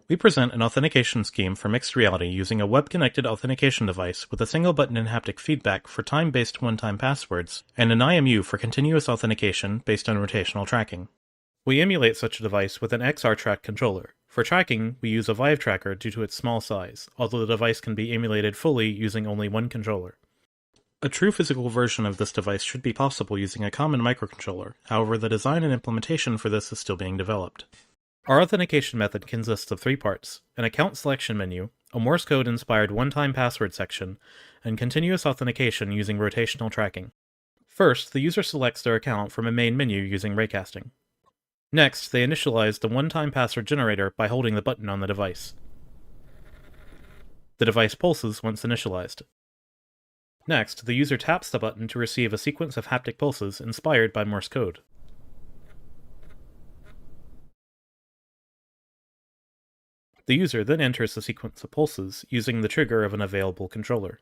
We present an authentication scheme for mixed reality using a web-connected authentication device with a single button and haptic feedback for time-based one-time passwords, and an IMU for continuous authentication based on rotational tracking. We emulate such a device with an XR track controller. For tracking, we use a Vive tracker due to its small size, although the device can be emulated fully using only one controller. A true physical version of this device should be possible using a common microcontroller, however the design and implementation for this is still being developed. Our authentication method consists of 3 parts: an account selection menu, a Morse code-inspired one-time password section, and continuous authentication using rotational tracking. First, the user selects their account from a main menu using raycasting. Next, they initialize the one-time password generator by holding the button on the device. The device pulses once initialized. Next, the user taps the button to receive a sequence of haptic pulses inspired by Morse code. The user then enters the sequence of pulses using the trigger of an available controller.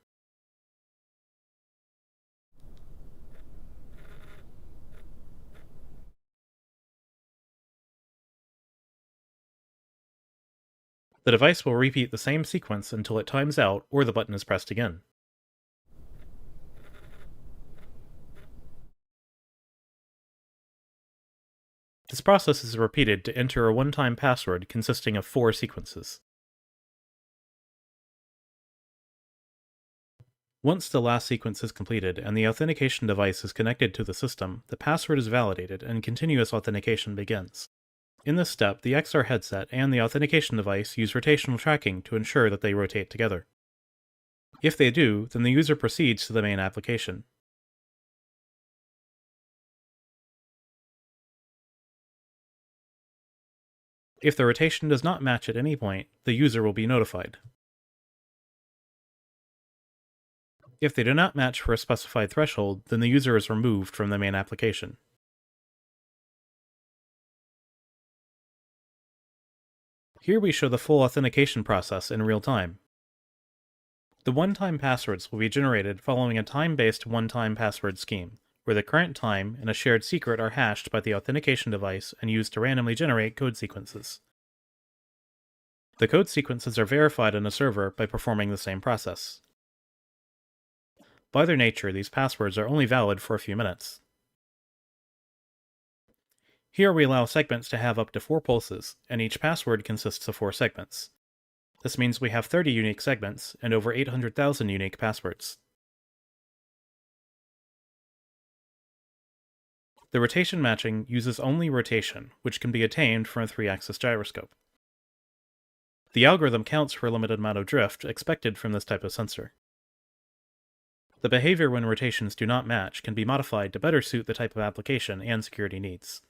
The device will repeat the same sequence until it times out or the button is pressed again. This process is repeated to enter a one-time password consisting of 4 sequences. Once the last sequence is completed and the authentication device is connected to the system, the password is validated and continuous authentication begins. In this step, the XR headset and the authentication device use rotational tracking to ensure that they rotate together. If they do, then the user proceeds to the main application. If the rotation does not match at any point, the user will be notified. If they do not match for a specified threshold, then the user is removed from the main application. Here we show the full authentication process in real time. The one-time passwords will be generated following a time-based one-time password scheme, where the current time and a shared secret are hashed by the authentication device and used to randomly generate code sequences. The code sequences are verified on a server by performing the same process. By their nature, these passwords are only valid for a few minutes. Here we allow segments to have up to 4 pulses, and each password consists of 4 segments. This means we have 30 unique segments and over 800,000 unique passwords. The rotation matching uses only rotation, which can be attained from a 3-axis gyroscope. The algorithm counts for a limited amount of drift expected from this type of sensor. The behavior when rotations do not match can be modified to better suit the type of application and security needs.